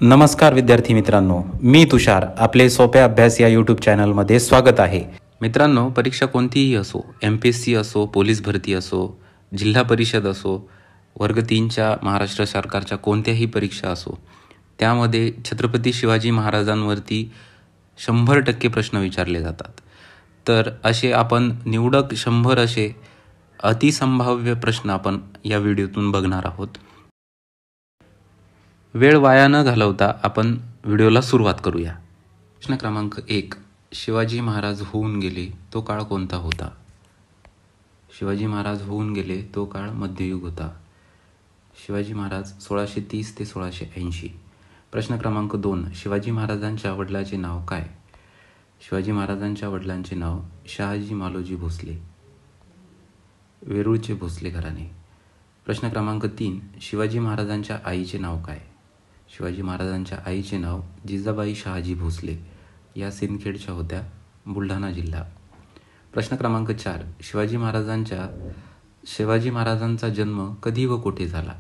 नमस्कार विद्यार्थी मित्रांनो, मी तुषार. आपले सोप्या अभ्यास या यूट्यूब चॅनलमध्ये स्वागत आहे. मित्रांनो, परीक्षा कोणतीही असो, MPSC असो, पोलीस भरती असो, जिल्हा परिषद असो, वर्ग 3च्या महाराष्ट्र सरकारच्या कोणत्याही परीक्षा असो, त्यामध्ये छत्रपती शिवाजी महाराजांवरती 100% प्रश्न विचारले जातात. तर असे आपण निवडक 100 असे अतिसंभाव्य प्रश्न आपण या व्हिडिओतून बघणार आहोत. वेळ वाया न घालवता आपण व्हिडिओला सुरुवात करूया. प्रश्न क्रमांक 1. शिवाजी महाराज होऊन गेले तो काळ कोणता होता? शिवाजी महाराज होऊन गेले तो काळ मध्ययुग होता. शिवाजी महाराज 1630 ते 1680. प्रश्न क्रमांक 2. शिवाजी महाराजांच्या वडिलांचे नाव काय? शिवाजी महाराजांच्या वडिलांचे नाव शहाजी मालोजी भोसले, वेरूळचे भोसले घराणे. प्रश्न क्रमांक 3. शिवाजी महाराजांच्या आईचे नाव काय? शिवाजी महाराजांच्या आईचे नाव जिजाबाई शहाजी भोसले, या सिंदखेडच्या होत्या, बुलढाणा जिल्हा. प्रश्न क्रमांक 4. शिवाजी महाराजांचा जन्म कधी व कुठे झाला?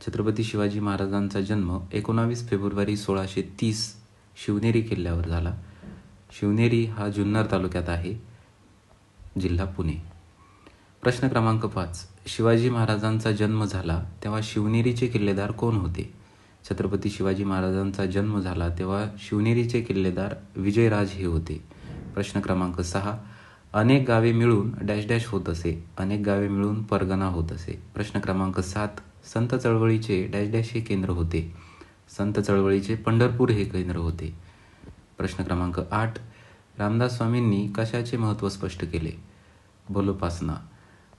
छत्रपती शिवाजी महाराजांचा जन्म 19 फेब्रुवारी 1630 शिवनेरी किल्ल्यावर झाला. शिवनेरी हा जुन्नर तालुक्यात आहे, जिल्हा पुणे. प्रश्न क्रमांक 5. शिवाजी महाराजांचा जन्म झाला तेव्हा शिवनेरीचे किल्लेदार कोण होते? छत्रपती शिवाजी महाराजांचा जन्म झाला तेव्हा शिवनेरीचे किल्लेदार विजयराज हे होते. प्रश्न क्रमांक 6. अनेक गावे मिळून डॅश डॅश होत असे. अनेक गावे मिळून परगणा होत असे. प्रश्न क्रमांक 7. संत चळवळीचे डॅश डॅश हे केंद्र होते. संत चळवळीचे पंढरपूर हे केंद्र होते. प्रश्न क्रमांक 8. रामदास स्वामींनी कशाचे महत्त्व स्पष्ट केले? बोलोपासना.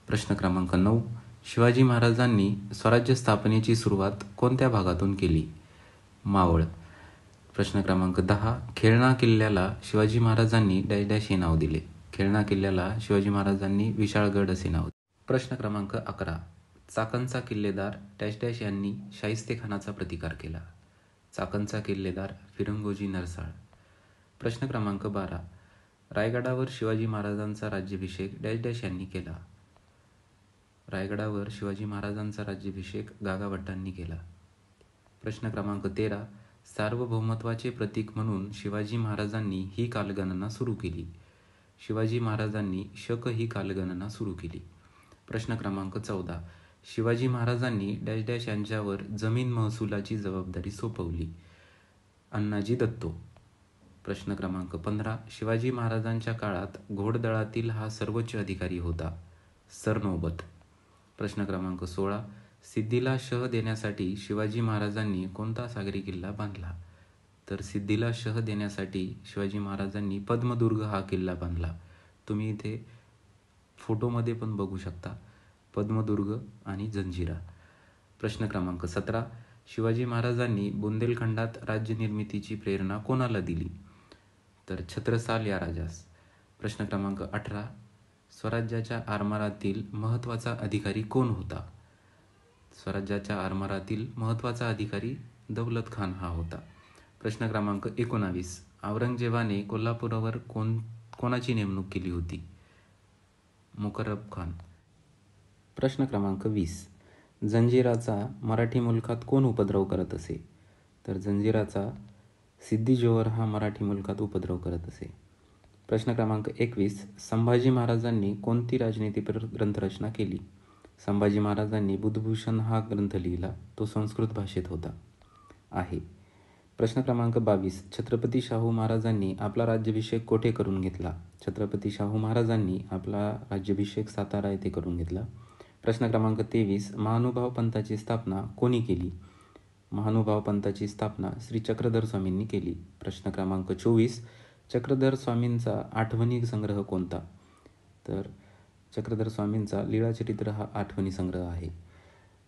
प्रश्न क्रमांक 9. शिवाजी महाराजांनी स्वराज्य स्थापनेची सुरुवात कोणत्या भागातून केली? मावळ. प्रश्न क्रमांक 10. खेळणा किल्ल्याला शिवाजी महाराजांनी डॅश डॅश हे नाव दिले. खेळणा किल्ल्याला शिवाजी महाराजांनी विशाळगड असे नाव दिले. प्रश्न क्रमांक 11. चाकणचा किल्लेदार डॅश डॅश यांनी शाहिस्तेखानाचा प्रतिकार केला. चाकणचा किल्लेदार फिरंगोजी नरसाळ. प्रश्न क्रमांक 12. रायगडावर शिवाजी महाराजांचा राज्याभिषेक डॅश डॅश यांनी केला. रायगडावर शिवाजी महाराजांचा राज्याभिषेक गागाभट्टांनी केला. प्रश्न क्रमांक 13. सार्वभौमत्वाचे प्रतीक म्हणून शिवाजी महाराजांनी ही कालगणना सुरू केली. शिवाजी महाराजांनी शक ही कालगणना सुरू केली. प्रश्न क्रमांक 14. शिवाजी महाराजांनी डॅश डॅश यांच्यावर जमीन महसुलाची जबाबदारी सोपवली. अण्णाजी दत्तो. प्रश्न क्रमांक 15. शिवाजी महाराजांच्या काळात घोडदळातील हा सर्वोच्च अधिकारी होता. सरनोबत. प्रश्न क्रमांक 16. सिद्धीला शह देण्यासाठी शिवाजी महाराजांनी कोणता सागरी किल्ला बांधला? तर सिद्धीला शह देण्यासाठी शिवाजी महाराजांनी पद्मदुर्ग हा किल्ला बांधला. तुम्ही इथे फोटोमध्ये पण बघू शकता, पद्मदुर्ग आणि जंजिरा. प्रश्न क्रमांक 17. शिवाजी महाराजांनी बुंदेलखंडात राज्य निर्मितीची प्रेरणा कोणाला दिली? तर छत्रसाल या राजास. प्रश्न क्रमांक 18. स्वराज्याच्या आरमारातील महत्त्वाचा अधिकारी कोण होता? स्वराज्याच्या आरमारातील महत्त्वाचा अधिकारी दौलत खान हा होता. प्रश्न क्रमांक 19. औरंगजेबाने कोल्हापूरवर कोणाची नेमणूक केली होती? मुकर्रब खान. प्रश्न क्रमांक 20. जंजिराचा मराठी मुलखात कोण उपद्रव करत असे? तर जंजिराचा सिद्दी जोहर हा मराठी मुलखात उपद्रव करत असे. प्रश्न क्रमांक 21. संभाजी महाराजांनी कोणती राजनीती ग्रंथरचना केली? संभाजी महाराजांनी बुधभूषण हा ग्रंथ लिहिला. तो संस्कृत भाषेत होता आहे. प्रश्न क्रमांक 22. छत्रपती शाहू महाराजांनी आपला राज्याभिषेक कोठे करून घेतला? छत्रपती शाहू महाराजांनी आपला राज्याभिषेक सातारा येथे करून घेतला. प्रश्न क्रमांक 23. महानुभाव पंथाची स्थापना कोणी केली? महानुभाव पंथाची स्थापना श्री चक्रधर स्वामींनी केली. प्रश्न क्रमांक 24. चक्रधर स्वामींचा आठवणी संग्रह कोणता? तर चक्रधर स्वामींचा लीळाचरित्र हा आठवणी संग्रह आहे.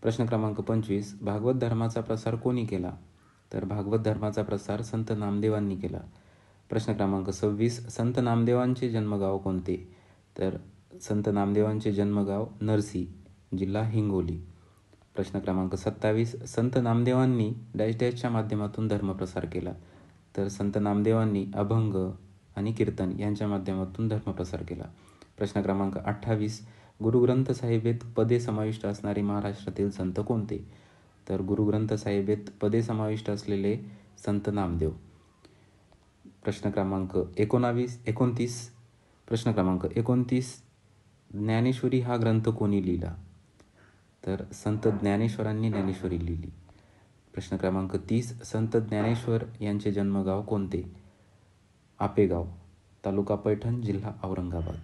प्रश्न क्रमांक 25. भागवत धर्माचा प्रसार कोणी केला? तर भागवत धर्माचा प्रसार संत नामदेवांनी केला. प्रश्न क्रमांक 26. संत नामदेवांचे जन्मगाव कोणते? तर संत नामदेवांचे जन्मगाव नरसी, जिल्हा हिंगोली. प्रश्न क्रमांक 27. संत नामदेवांनी डॅश डॅशच्या माध्यमातून धर्मप्रसार केला. तर संत नामदेवांनी अभंग आणि कीर्तन यांच्या माध्यमातून धर्मप्रसार केला. प्रश्न क्रमांक 28. गुरुग्रंथ साहिबेत पदे समाविष्ट असणारे महाराष्ट्रातील संत कोणते? तर गुरुग्रंथ साहिबेत पदे समाविष्ट असलेले संत नामदेव. प्रश्न क्रमांक 29. प्रश्न क्रमांक 29. ज्ञानेश्वरी हा ग्रंथ कोणी लिहिला? तर संत ज्ञानेश्वरांनी ज्ञानेश्वरी लिहिली. प्रश्न क्रमांक 30. संत ज्ञानेश्वर यांचे जन्मगाव कोणते? आपेगाव, तालुका पैठण, जिल्हा औरंगाबाद.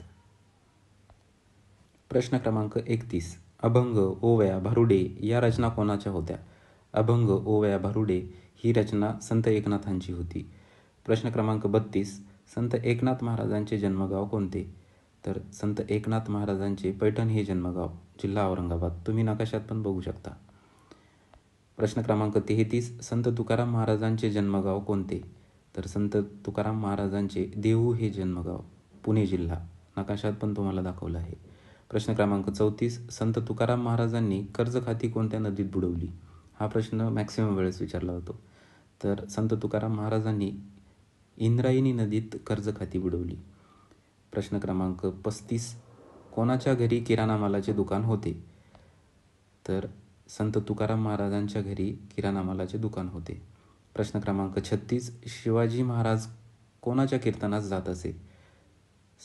प्रश्न क्रमांक 31. अभंग, ओव्या, भारुडे या रचना कोणाच्या होत्या? अभंग, ओव्या, भारुडे ही रचना संत एकनाथांची होती. प्रश्न क्रमांक 32. संत एकनाथ महाराजांचे जन्मगाव कोणते? तर संत एकनाथ महाराजांचे पैठण हे जन्मगाव, जिल्हा औरंगाबाद. तुम्ही नकाशात पण बघू शकता. प्रश्न क्रमांक 33. संत तुकाराम महाराजांचे जन्मगाव कोणते? तर संत तुकाराम महाराजांचे देहू हे जन्मगाव, पुणे जिल्हा. नकाशात पण तुम्हाला दाखवलं आहे. प्रश्न क्रमांक 34. संत तुकाराम महाराजांनी कर्जखाती कोणत्या नदीत बुडवली? हा प्रश्न मॅक्सिमम वेळेस विचारला होतो. तर संत तुकाराम महाराजांनी इंद्रायणी नदीत कर्जखाती बुडवली. प्रश्न क्रमांक 35. कोणाच्या घरी किराणा मालाचे दुकान होते? तर संत तुकाराम महाराजांच्या घरी किराणा मालाचे दुकान होते. प्रश्न क्रमांक 36. शिवाजी महाराज कोणाच्या कीर्तनास जात असे?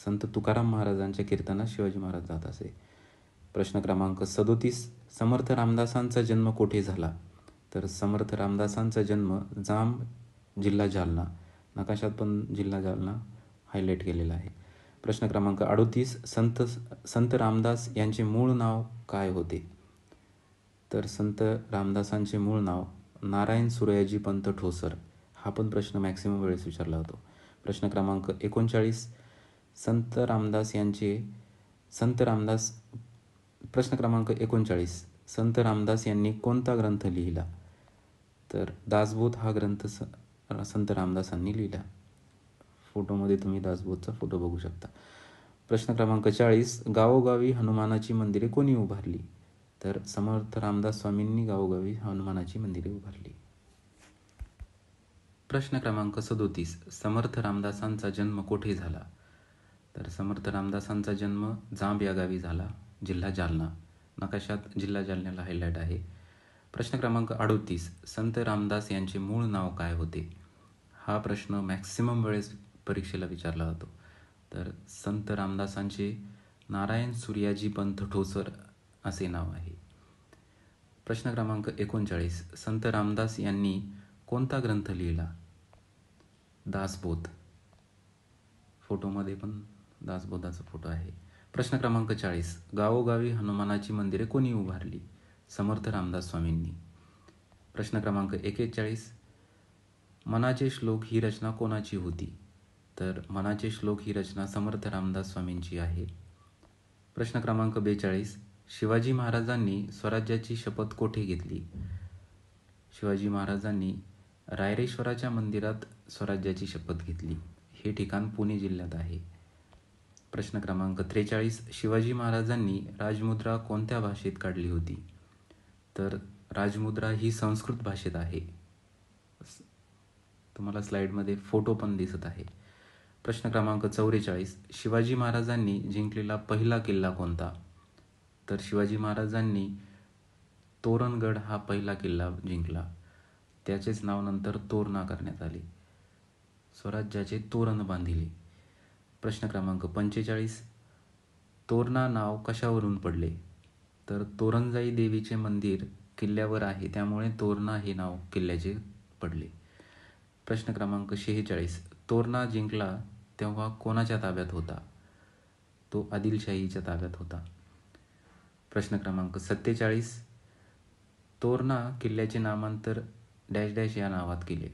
संत तुकाराम महाराजांच्या कीर्तनास शिवाजी महाराज जात असे. प्रश्न क्रमांक 37. समर्थ रामदासांचा जन्म कोठे झाला? तर समर्थ रामदासांचा जन्म जांब, जिल्हा जालना. नकाशात पण जिल्हा जालना हायलाईट केलेला आहे. प्रश्न क्रमांक 38. संत रामदास यांचे मूळ नाव काय होते? तर संत रामदासांचे मूळ नाव नारायण सूर्याजी पंत ठोसर. हा पण प्रश्न मॅक्सिमम वेळेस विचारला होतो. प्रश्न क्रमांक 39. प्रश्न क्रमांक 39. संत रामदास यांनी कोणता ग्रंथ लिहिला? तर दासबोध हा ग्रंथ संत रामदासांनी लिहिला. फोटोमध्ये तुम्ही दासबोधचा फोटो बघू शकता. प्रश्न क्रमांक 40. गावोगावी हनुमानाची मंदिरे कोणी उभारली? तर समर्थ रामदास स्वामींनी गावोगावी हनुमानाची मंदिरे उभारली. प्रश्न क्रमांक 37. समर्थ रामदासांचा जन्म कोठे झाला? तर समर्थ रामदासांचा जन्म जांब या गावी झाला, जिल्हा जालना. नकाशात जिल्हा जालन्याला हायलाईट आहे. प्रश्न क्रमांक 38. संत रामदास यांचे मूळ नाव काय होते? हा प्रश्न मॅक्सिमम वेळेस परीक्षेला विचारला जातो. तर संत रामदासांचे नारायण सूर्याजी पंत ठोसर असे नाव आहे. प्रश्न क्रमांक 39. संत रामदास यांनी कोणता ग्रंथ लिहिला? दासबोध. फोटोमध्ये पण दासबोधाचा फोटो आहे. प्रश्न क्रमांक 40. गावोगावी हनुमानाची मंदिरे कोणी उभारली? समर्थ रामदास स्वामींनी. प्रश्न क्रमांक 41. मनाचे श्लोक ही रचना कोणाची होती? तर मनाचे श्लोक ही रचना समर्थ रामदास स्वामींची आहे. प्रश्न क्रमांक 42. शिवाजी महाराजांनी स्वराज्याची शपथ कोठे घेतली? शिवाजी महाराजांनी रायरेश्वराच्या मंदिरात स्वराज्याची शपथ घेतली. हे ठिकाण पुणे जिल्ह्यात आहे. प्रश्न क्रमांक 43. शिवाजी महाराजांनी राजमुद्रा कोणत्या भाषेत काढली होती? तर राजमुद्रा ही संस्कृत भाषेत आहे. तुम्हाला स्लाइडमध्ये फोटो पण दिसत आहे. प्रश्न क्रमांक 44. शिवाजी महाराजांनी जिंकलेला पहिला किल्ला कोणता? तर शिवाजी महाराजांनी तोरणगड हा पहिला किल्ला जिंकला. त्याचेच नाव नंतर तोरणा करण्यात आले. स्वराज्याचे तोरण बांधिले. प्रश्न क्रमांक 45. तोरणा नाव कशावरून पडले? तर तोरणजाई देवीचे मंदिर किल्ल्यावर आहे, त्यामुळे तोरणा हे नाव किल्ल्याचे पडले. प्रश्न क्रमांक 46. तोरणा जिंकला तेव्हा कोणाच्या ताब्यात होता? तो आदिलशाहीच्या ताब्यात होता. प्रश्न क्रमांक 47. तोरणा किल्ल्याचे नामांतर डॅश डॅश या नावात केले.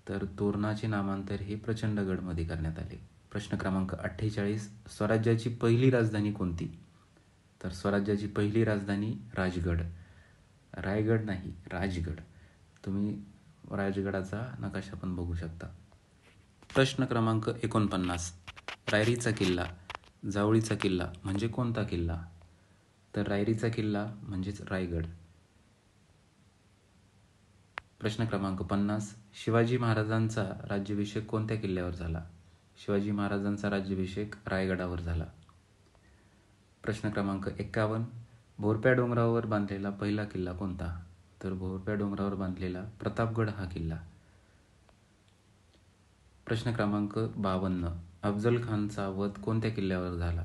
तर तोरणाचे नामांतर हे प्रचंडगडमध्ये करण्यात आले. प्रश्न क्रमांक 48. स्वराज्याची पहिली राजधानी कोणती? तर स्वराज्याची पहिली राजधानी राजगड. रायगड नाही, राजगड. तुम्ही राजगडाचा नकाशा पण बघू शकता. प्रश्न क्रमांक 49. रायरीचा किल्ला, जावळीचा किल्ला म्हणजे कोणता किल्ला? तर रायरीचा किल्ला म्हणजेच रायगड. प्रश्न क्रमांक 50. शिवाजी महाराजांचा राज्याभिषेक कोणत्या किल्ल्यावर झाला? शिवाजी महाराजांचा राज्याभिषेक रायगडावर झाला. प्रश्न क्रमांक 51. भोरप्या डोंगरावर बांधलेला पहिला किल्ला कोणता? तर भोरप्या डोंगरावर बांधलेला प्रतापगड हा किल्ला. प्रश्न क्रमांक 52. अफजल खानचा वध कोणत्या किल्ल्यावर झाला?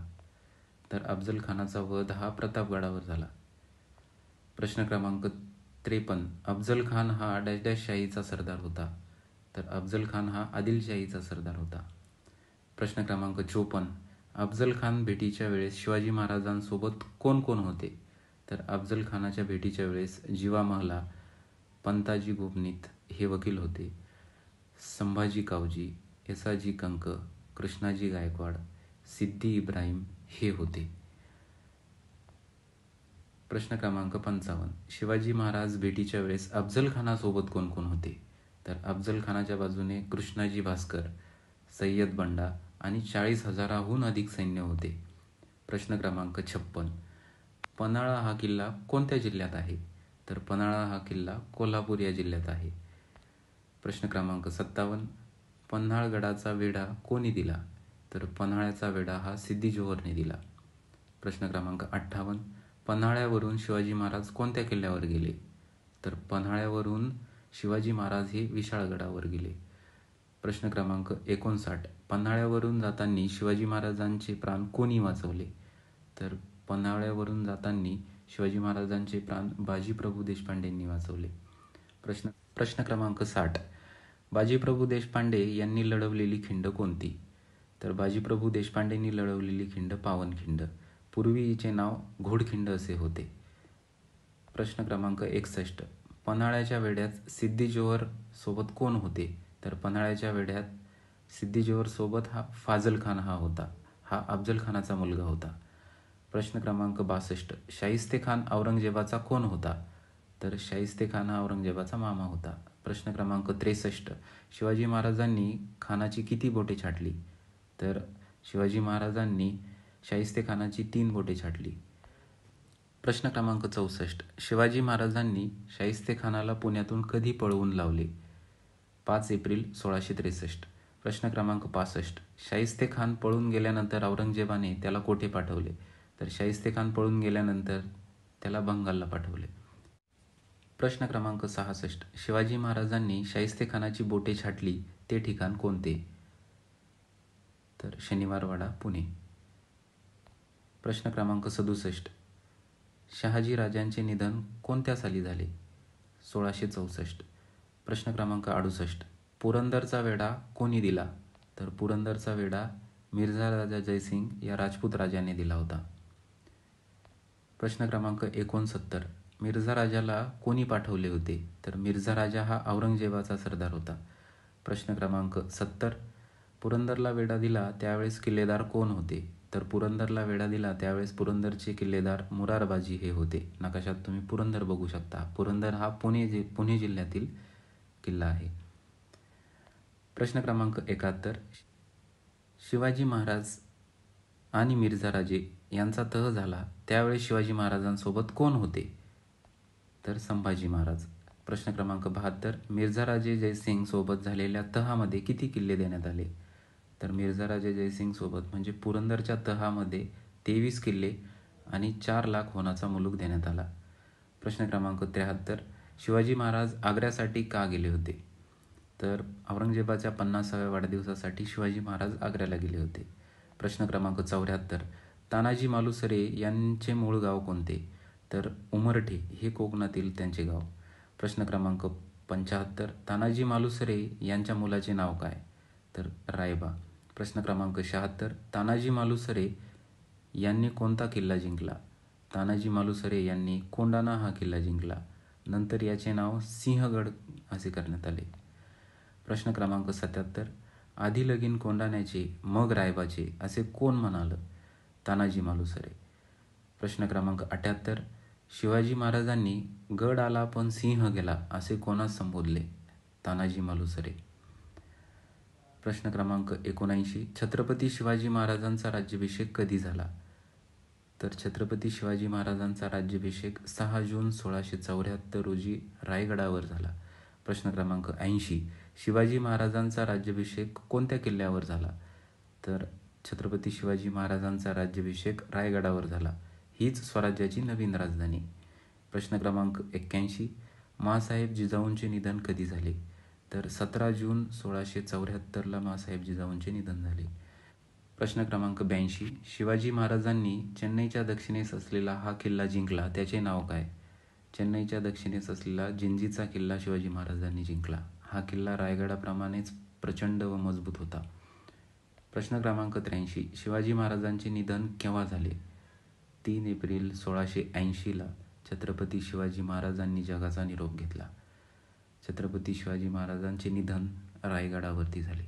तर अफजल खानाचा वध हा प्रतापगडावर झाला. प्रश्न क्रमांक 53. अफजल खान हा डॅश डॅश शाहीचा सरदार होता. तर अफजल खान हा आदिलशाहीचा सरदार होता. प्रश्न क्रमांक 54. अफजल खान भेटीच्या वेळेस शिवाजी महाराजांसोबत कोण कोण होते? तर अफजल खानाच्या भेटीच्या वेळेस जीवा महला, पंताजी गोपनीत हे वकील होते, संभाजी कावजी, येसाजी कंक, कृष्णाजी गायकवाड, सिद्दी इब्राहिम हे होते. प्रश्न क्रमांक 55. शिवाजी महाराज भेटीच्या वेळेस अफजल खानासोबत कोण कोण होते? तर अफजल खानाच्या बाजूने कृष्णाजी भास्कर, सय्यद बंडा आणि 40,000हून अधिक सैन्य होते. प्रश्न क्रमांक 56. पन्हाळा हा किल्ला कोणत्या जिल्ह्यात आहे? तर पन्हाळा हा किल्ला कोल्हापूर या जिल्ह्यात आहे. प्रश्न क्रमांक 57. पन्हाळगडाचा वेढा कोणी दिला? तर पन्हाळ्याचा वेढा हा सिद्दी जोहरने दिला. प्रश्न क्रमांक 58. पन्हाळ्यावरून शिवाजी महाराज कोणत्या किल्ल्यावर गेले? तर पन्हाळ्यावरून शिवाजी महाराज हे विशाळगडावर गेले. प्रश्न क्रमांक 59. पन्हाळ्यावरून जाताना शिवाजी महाराजांचे प्राण कोणी वाचवले? तर पन्हाळ्यावरून जाताना शिवाजी महाराजांचे प्राण बाजीप्रभू देशपांडेंनी वाचवले. प्रश्न क्रमांक 60. बाजीप्रभू देशपांडे यांनी लढवलेली खिंड कोणती? तर बाजीप्रभू देशपांडेंनी लढवलेली खिंड पावनखिंड. पूर्वी हिचे नाव घोडखिंड असे होते. प्रश्न क्रमांक 61. पन्हाळ्याच्या वेढ्यात सिद्दी जोहर सोबत कोण होते? तर पन्हाळ्याच्या वेढ्यात सिद्दी जोहर सोबत हा फाजल खान हा होता. हा अफजल खानाचा मुलगा होता. प्रश्न क्रमांक 62. शाहिस्ते खान औरंगजेबाचा कोण होता? तर शाहिस्ते खान हा औरंगजेबाचा मामा होता. प्रश्न क्रमांक 63. शिवाजी महाराजांनी खानाची किती बोटे छाटली? तर शिवाजी महाराजांनी शाहिस्ते खानाची 3 बोटे छाटली. प्रश्न क्रमांक 64. शिवाजी महाराजांनी शाहिस्ते खानाला पुण्यातून कधी पळवून लावले? 5 एप्रिल 1663. प्रश्न क्रमांक 65. शाहिस्ते खान पळून गेल्यानंतर औरंगजेबाने त्याला कोठे पाठवले? तर शाहिस्ते खान पळून गेल्यानंतर त्याला बंगालला पाठवले. प्रश्न क्रमांक 66. शिवाजी महाराजांनी शाहिस्ते खानाची बोटे छाटली ते ठिकाण कोणते? तर शनिवारवाडा, पुणे. प्रश्न क्रमांक 67. शहाजी राजांचे निधन कोणत्या साली झाले? 1664. प्रश्न क्रमांक 68. पुरंदरचा वेढा कोणी दिला? तर पुरंदरचा वेढा मिर्झा राजा जयसिंग या राजपूत राजाने दिला होता. प्रश्न क्रमांक 69. मिर्झा राजाला कोणी पाठवले होते? तर मिर्झा राजा हा औरंगजेबाचा सरदार होता. प्रश्न क्रमांक 70. पुरंदरला वेढा दिला त्यावेळेस किल्लेदार कोण होते? तर पुरंदरला वेढा दिला त्यावेळेस पुरंदरचे किल्लेदार मुरारबाजी हे होते. नकाशात तुम्ही पुरंदर बघू शकता. पुरंदर हा पुणे जिल्ह्यातील किल्ला आहे. प्रश्न क्रमांक 71. शिवाजी महाराज आणि मिर्झा राजे यांचा तह झाला त्यावेळेस शिवाजी महाराजांसोबत कोण होते? तर संभाजी महाराज. प्रश्न क्रमांक 72. मिर्झा राजे जयसिंग सोबत झालेल्या तहामध्ये किती किल्ले देण्यात आले? तर मिर्झा राजे जयसिंग सोबत म्हणजे पुरंदरच्या तहामध्ये 23 किल्ले आणि 4 लाख होनाचा मुलूक देण्यात आला. प्रश्न क्रमांक 73. शिवाजी महाराज आग्र्यासाठी का गेले होते? तर औरंगजेबाच्या 50व्या वाढदिवसासाठी शिवाजी महाराज आग्र्याला गेले होते. प्रश्न क्रमांक 74. तानाजी मालुसरे यांचे मूळ गाव कोणते? तर उमरठे हे कोकणातील त्यांचे गाव. प्रश्न क्रमांक 75. तानाजी मालुसरे यांच्या मुलाचे नाव काय? तर रायबा. प्रश्न क्रमांक 76. तानाजी मालुसरे यांनी कोणता किल्ला जिंकला? तानाजी मालुसरे यांनी कोंडाणा हा किल्ला जिंकला. नंतर याचे नाव सिंहगड असे करण्यात आले. प्रश्न क्रमांक 77. आधी लगीन कोंडाण्याचे मग रायबाचे असे कोण म्हणालं? तानाजी मालुसरे. प्रश्न क्रमांक 78. शिवाजी महाराजांनी गड आला पण सिंह गेला असे कोणास संबोधले? तानाजी मालुसरे. प्रश्न क्रमांक 79. छत्रपती शिवाजी महाराजांचा राज्याभिषेक कधी झाला? तर छत्रपती शिवाजी महाराजांचा राज्याभिषेक 6 जून 1674 रोजी रायगडावर झाला. प्रश्न क्रमांक 80. शिवाजी महाराजांचा राज्याभिषेक कोणत्या किल्ल्यावर झाला? तर छत्रपती शिवाजी महाराजांचा राज्याभिषेक रायगडावर झाला. हीच स्वराज्याची नवीन राजधानी. प्रश्न क्रमांक 81. माँसाहेब जिजाऊंचे निधन कधी झाले? तर 17 जून 1674ला माँसाहेब जिजाऊंचे निधन झाले. प्रश्न क्रमांक 82. शिवाजी महाराजांनी चेन्नईच्या दक्षिणेस असलेला हा किल्ला जिंकला, त्याचे नाव काय? चेन्नईच्या दक्षिणेस असलेला जिंजीचा किल्ला शिवाजी महाराजांनी जिंकला. हा किल्ला रायगडाप्रमाणेच प्रचंड व मजबूत होता. प्रश्न क्रमांक 83. शिवाजी महाराजांचे निधन केव्हा झाले? 3 एप्रिल 1680ला छत्रपती शिवाजी महाराजांनी जगाचा निरोप घेतला. छत्रपती शिवाजी महाराजांचे निधन रायगडावरती झाले.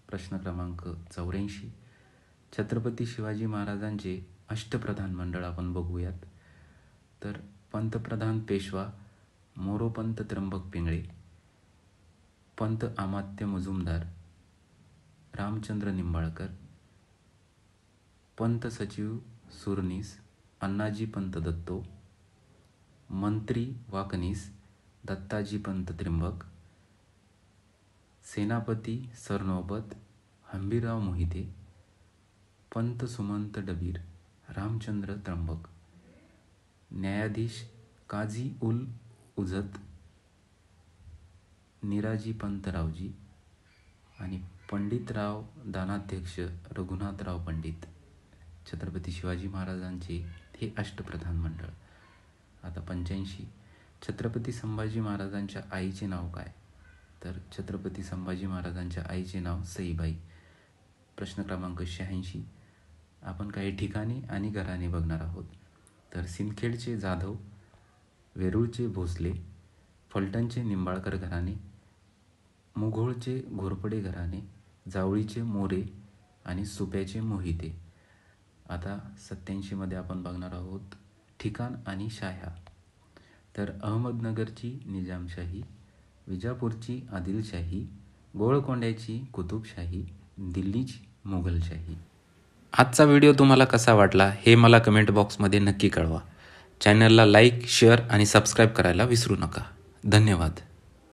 प्रश्न क्रमांक 84. छत्रपती शिवाजी महाराजांचे अष्टप्रधान मंडळ आपण बघूयात. तर पंतप्रधान पेशवा मोरोपंत त्र्यंबक पिंगळे, पंत अमात्य मुजुमदार रामचंद्र निंबाळकर, पंत सचिव सुरनीस अण्णाजी पंत दत्तो, मंत्री वाकनीस दत्ताजी पंत त्रिंबक, सेनापती सरनोबत हंबीरराव मोहिते, पंत सुमंत डबीर रामचंद्र त्र्यंबक, न्यायाधीश काझी उल उझत निराजी पंत रावजी आणि पंडितराव दानाध्यक्ष रघुनाथराव पंडित. छत्रपती शिवाजी महाराजांचे हे अष्टप्रधान मंडळ. आता 85. छत्रपती संभाजी महाराजांच्या आईचे नाव काय? तर छत्रपती संभाजी महाराजांच्या आईचे नाव सईबाई. प्रश्न क्रमांक 86. आपण काही ठिकाणे आणि घराणे बघणार आहोत. तर सिंदखेडचे जाधव, वेरूळचे भोसले, फलटणचे निंबाळकर घराणे, मुघोळचे घोरपडे घराणे, जावळीचे मोरे आणि सुप्याचे मोहिते. आता 87मध्ये आपण बघणार आहोत ठिकाण आणि शाह्या. तर अहमदनगरची निजामशाही, विजापूरची आदिलशाही, गोळकोंड्याची कुतुबशाही, दिल्लीची मुघलशाही. आजचा व्हिडिओ तुम्हाला कसा वाटला हे मला कमेंट बॉक्समध्ये नक्की कळवा. चॅनलला लाईक, शेअर आणि सबस्क्राईब करायला विसरू नका. धन्यवाद.